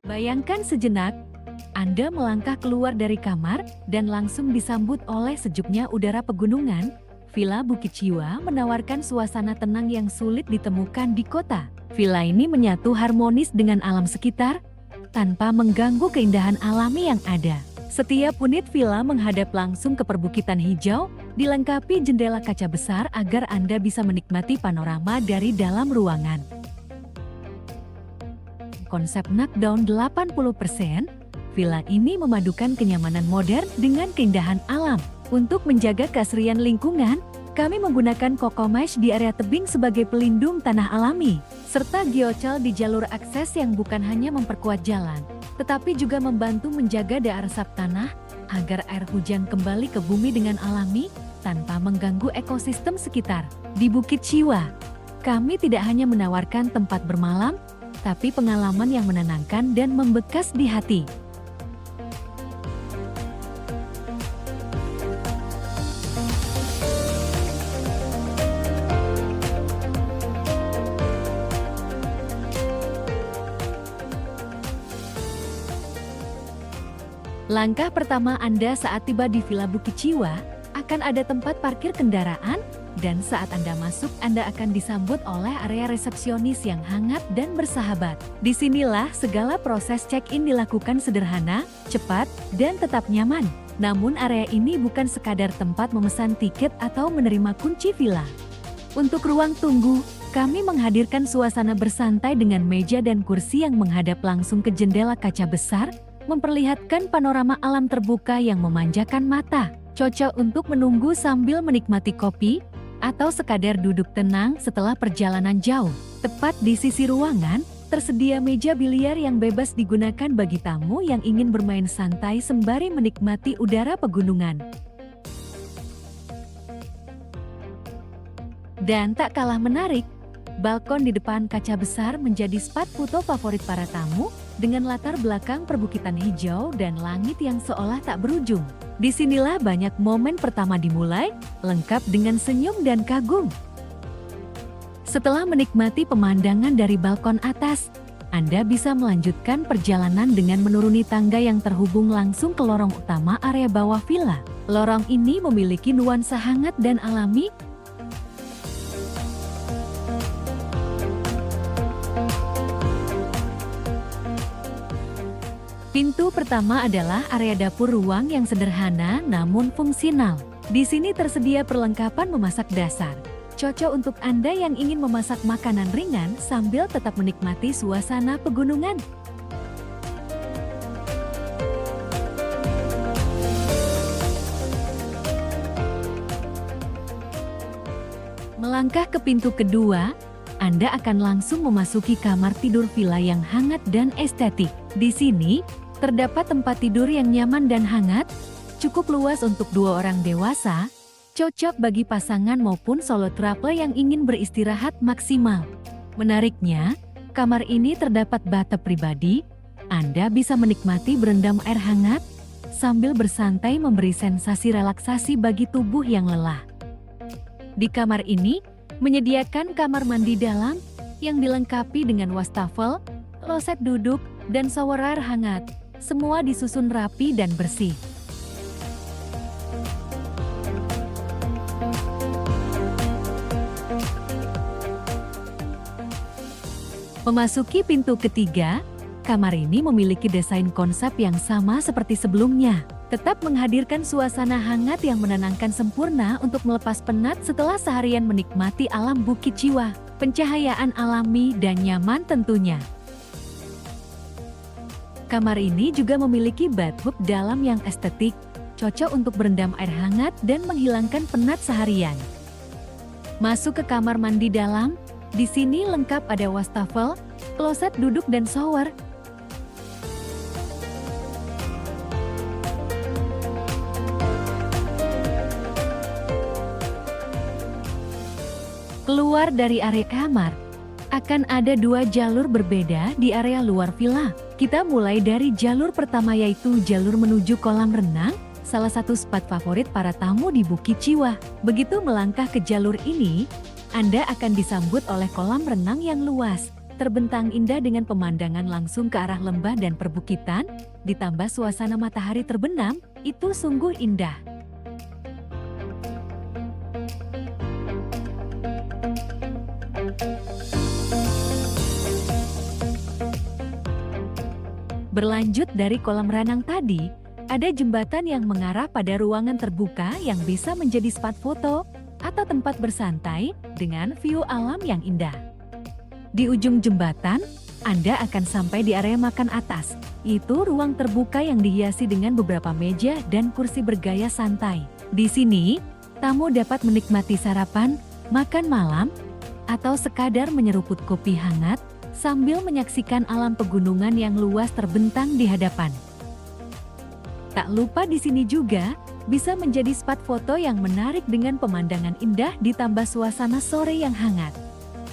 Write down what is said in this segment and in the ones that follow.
Bayangkan sejenak, Anda melangkah keluar dari kamar dan langsung disambut oleh sejuknya udara pegunungan. Villa Bukit Jiwa menawarkan suasana tenang yang sulit ditemukan di kota. Villa ini menyatu harmonis dengan alam sekitar, tanpa mengganggu keindahan alami yang ada. Setiap unit villa menghadap langsung ke perbukitan hijau, dilengkapi jendela kaca besar agar Anda bisa menikmati panorama dari dalam ruangan. Konsep knockdown 80%, villa ini memadukan kenyamanan modern dengan keindahan alam. Untuk menjaga keasrian lingkungan, kami menggunakan Coco Mesh di area tebing sebagai pelindung tanah alami, serta geocal di jalur akses yang bukan hanya memperkuat jalan, tetapi juga membantu menjaga daya resap tanah agar air hujan kembali ke bumi dengan alami tanpa mengganggu ekosistem sekitar. Di Bukit Jiwa, kami tidak hanya menawarkan tempat bermalam, tapi pengalaman yang menenangkan dan membekas di hati. Langkah pertama Anda saat tiba di Villa Bukit Jiwa, akan ada tempat parkir kendaraan, dan saat Anda masuk Anda akan disambut oleh area resepsionis yang hangat dan bersahabat. Disinilah segala proses check-in dilakukan sederhana, cepat, dan tetap nyaman. Namun area ini bukan sekadar tempat memesan tiket atau menerima kunci villa. Untuk ruang tunggu, kami menghadirkan suasana bersantai dengan meja dan kursi yang menghadap langsung ke jendela kaca besar, memperlihatkan panorama alam terbuka yang memanjakan mata. Cocok untuk menunggu sambil menikmati kopi, atau sekadar duduk tenang setelah perjalanan jauh. Tepat di sisi ruangan, tersedia meja biliar yang bebas digunakan bagi tamu yang ingin bermain santai sembari menikmati udara pegunungan. Dan tak kalah menarik, balkon di depan kaca besar menjadi spot foto favorit para tamu, dengan latar belakang perbukitan hijau dan langit yang seolah tak berujung. Disinilah banyak momen pertama dimulai, lengkap dengan senyum dan kagum. Setelah menikmati pemandangan dari balkon atas, Anda bisa melanjutkan perjalanan dengan menuruni tangga yang terhubung langsung ke lorong utama area bawah villa. Lorong ini memiliki nuansa hangat dan alami, Pintu pertama adalah area dapur ruang yang sederhana namun fungsional. Di sini tersedia perlengkapan memasak dasar. Cocok untuk Anda yang ingin memasak makanan ringan sambil tetap menikmati suasana pegunungan. Melangkah ke pintu kedua, Anda akan langsung memasuki kamar tidur villa yang hangat dan estetik. Di sini, terdapat tempat tidur yang nyaman dan hangat, cukup luas untuk 2 orang dewasa, cocok bagi pasangan maupun solo traveler yang ingin beristirahat maksimal. Menariknya, kamar ini terdapat bathtub pribadi, Anda bisa menikmati berendam air hangat, sambil bersantai memberi sensasi relaksasi bagi tubuh yang lelah. Di kamar ini, menyediakan kamar mandi dalam, yang dilengkapi dengan wastafel, kloset duduk, dan shower air hangat. Semua disusun rapi dan bersih. Memasuki pintu ketiga, kamar ini memiliki desain konsep yang sama seperti sebelumnya. Tetap menghadirkan suasana hangat yang menenangkan sempurna untuk melepas penat setelah seharian menikmati alam Bukit Jiwa. Pencahayaan alami dan nyaman tentunya. Kamar ini juga memiliki bathtub dalam yang estetik, cocok untuk berendam air hangat dan menghilangkan penat seharian. Masuk ke kamar mandi dalam, di sini lengkap ada wastafel, kloset duduk dan shower. Keluar dari area kamar, akan ada 2 jalur berbeda di area luar villa. Kita mulai dari jalur pertama yaitu jalur menuju kolam renang, salah satu spot favorit para tamu di Bukit Jiwa. Begitu melangkah ke jalur ini, Anda akan disambut oleh kolam renang yang luas, terbentang indah dengan pemandangan langsung ke arah lembah dan perbukitan, ditambah suasana matahari terbenam, itu sungguh indah. Berlanjut dari kolam renang tadi, ada jembatan yang mengarah pada ruangan terbuka yang bisa menjadi spot foto atau tempat bersantai dengan view alam yang indah. Di ujung jembatan, Anda akan sampai di area makan atas. Itu ruang terbuka yang dihiasi dengan beberapa meja dan kursi bergaya santai. Di sini, tamu dapat menikmati sarapan, makan malam, atau sekadar menyeruput kopi hangat sambil menyaksikan alam pegunungan yang luas terbentang di hadapan. Tak lupa di sini juga bisa menjadi spot foto yang menarik dengan pemandangan indah ditambah suasana sore yang hangat.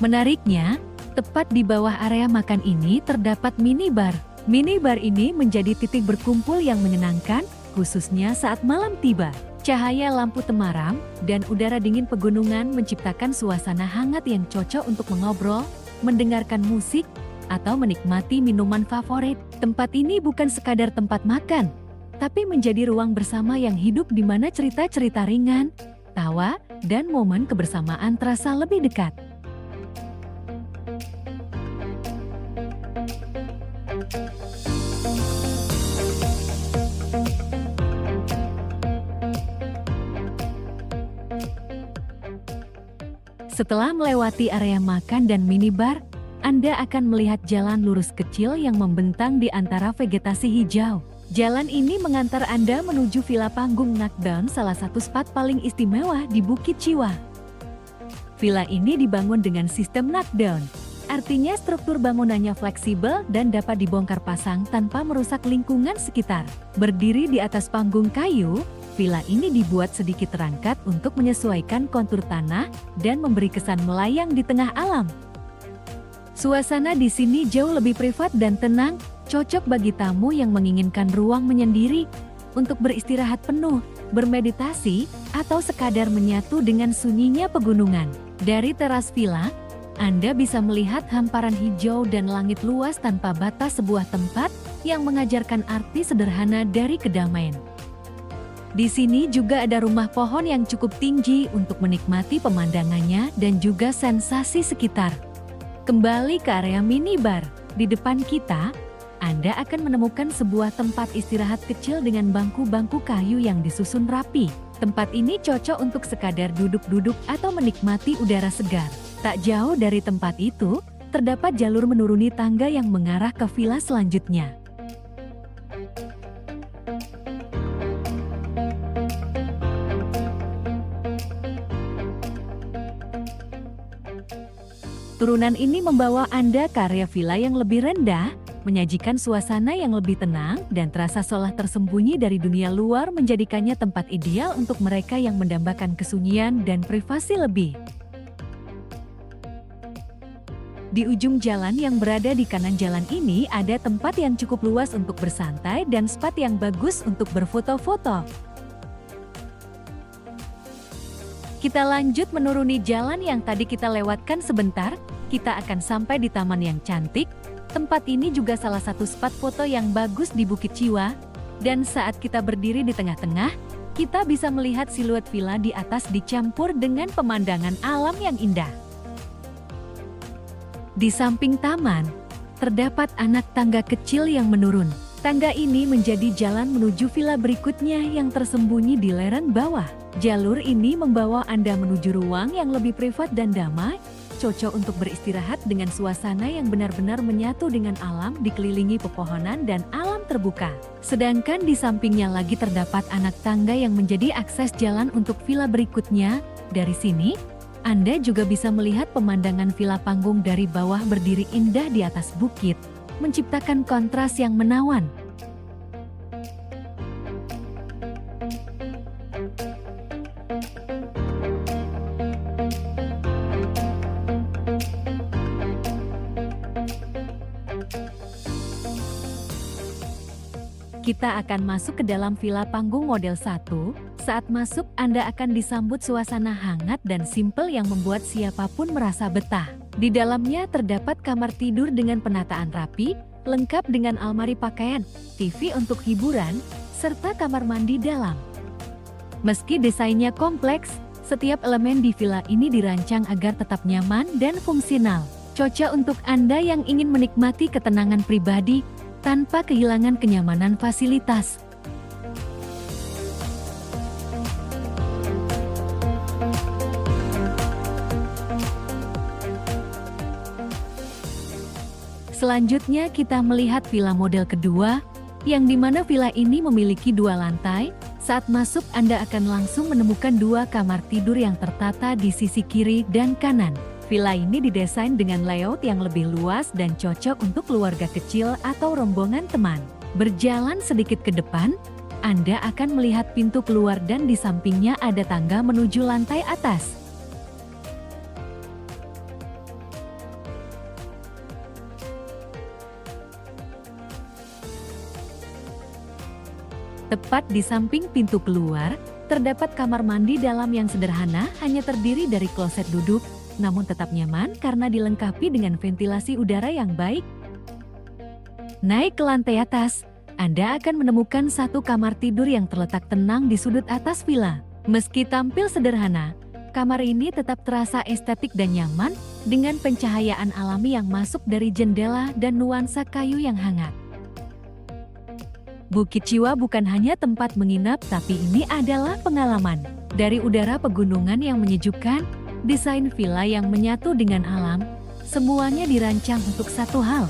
Menariknya, tepat di bawah area makan ini terdapat minibar. Minibar ini menjadi titik berkumpul yang menyenangkan, khususnya saat malam tiba. Cahaya lampu temaram dan udara dingin pegunungan menciptakan suasana hangat yang cocok untuk mengobrol, mendengarkan musik, atau menikmati minuman favorit. Tempat ini bukan sekadar tempat makan, tapi menjadi ruang bersama yang hidup di mana cerita-cerita ringan, tawa, dan momen kebersamaan terasa lebih dekat. Setelah melewati area makan dan minibar, Anda akan melihat jalan lurus kecil yang membentang di antara vegetasi hijau. Jalan ini mengantar Anda menuju Villa Panggung Knockdown, salah satu spot paling istimewa di Bukit Chiwa. Villa ini dibangun dengan sistem knockdown, artinya struktur bangunannya fleksibel dan dapat dibongkar pasang tanpa merusak lingkungan sekitar. Berdiri di atas panggung kayu, villa ini dibuat sedikit terangkat untuk menyesuaikan kontur tanah dan memberi kesan melayang di tengah alam. Suasana di sini jauh lebih privat dan tenang, cocok bagi tamu yang menginginkan ruang menyendiri untuk beristirahat penuh, bermeditasi, atau sekadar menyatu dengan sunyinya pegunungan. Dari teras villa, Anda bisa melihat hamparan hijau dan langit luas tanpa batas, sebuah tempat yang mengajarkan arti sederhana dari kedamaian. Di sini juga ada rumah pohon yang cukup tinggi untuk menikmati pemandangannya dan juga sensasi sekitar. Kembali ke area minibar, di depan kita, Anda akan menemukan sebuah tempat istirahat kecil dengan bangku-bangku kayu yang disusun rapi. Tempat ini cocok untuk sekadar duduk-duduk atau menikmati udara segar. Tak jauh dari tempat itu, terdapat jalur menuruni tangga yang mengarah ke villa selanjutnya. Turunan ini membawa Anda ke area villa yang lebih rendah, menyajikan suasana yang lebih tenang dan terasa seolah tersembunyi dari dunia luar, menjadikannya tempat ideal untuk mereka yang mendambakan kesunyian dan privasi lebih. Di ujung jalan yang berada di kanan jalan ini ada tempat yang cukup luas untuk bersantai dan spot yang bagus untuk berfoto-foto. Kita lanjut menuruni jalan yang tadi kita lewatkan sebentar, kita akan sampai di taman yang cantik. Tempat ini juga salah satu spot foto yang bagus di Bukit Chiwa, dan saat kita berdiri di tengah-tengah, kita bisa melihat siluet villa di atas dicampur dengan pemandangan alam yang indah. Di samping taman, terdapat anak tangga kecil yang menurun. Tangga ini menjadi jalan menuju villa berikutnya yang tersembunyi di lereng bawah. Jalur ini membawa Anda menuju ruang yang lebih privat dan damai, cocok untuk beristirahat dengan suasana yang benar-benar menyatu dengan alam, dikelilingi pepohonan dan alam terbuka. Sedangkan di sampingnya lagi terdapat anak tangga yang menjadi akses jalan untuk villa berikutnya. Dari sini, Anda juga bisa melihat pemandangan Villa Panggung dari bawah, berdiri indah di atas bukit, menciptakan kontras yang menawan. Kita akan masuk ke dalam Villa Panggung model 1, Saat masuk, Anda akan disambut suasana hangat dan simpel yang membuat siapapun merasa betah. Di dalamnya terdapat kamar tidur dengan penataan rapi, lengkap dengan almari pakaian, TV untuk hiburan, serta kamar mandi dalam. Meski desainnya kompleks, setiap elemen di villa ini dirancang agar tetap nyaman dan fungsional. Cocok untuk Anda yang ingin menikmati ketenangan pribadi tanpa kehilangan kenyamanan fasilitas. Selanjutnya kita melihat villa model kedua, yang dimana villa ini memiliki 2 lantai. Saat masuk Anda akan langsung menemukan 2 kamar tidur yang tertata di sisi kiri dan kanan. Villa ini didesain dengan layout yang lebih luas dan cocok untuk keluarga kecil atau rombongan teman. Berjalan sedikit ke depan, Anda akan melihat pintu keluar dan di sampingnya ada tangga menuju lantai atas. Tepat di samping pintu keluar, terdapat kamar mandi dalam yang sederhana, hanya terdiri dari kloset duduk, namun tetap nyaman karena dilengkapi dengan ventilasi udara yang baik. Naik ke lantai atas, Anda akan menemukan 1 kamar tidur yang terletak tenang di sudut atas villa. Meski tampil sederhana, kamar ini tetap terasa estetik dan nyaman dengan pencahayaan alami yang masuk dari jendela dan nuansa kayu yang hangat. Bukit Chiwa bukan hanya tempat menginap, tapi ini adalah pengalaman. Dari udara pegunungan yang menyejukkan, desain villa yang menyatu dengan alam, semuanya dirancang untuk satu hal: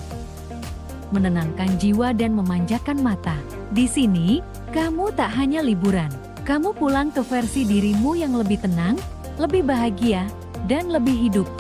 menenangkan jiwa dan memanjakan mata. Di sini, kamu tak hanya liburan, kamu pulang ke versi dirimu yang lebih tenang, lebih bahagia, dan lebih hidup.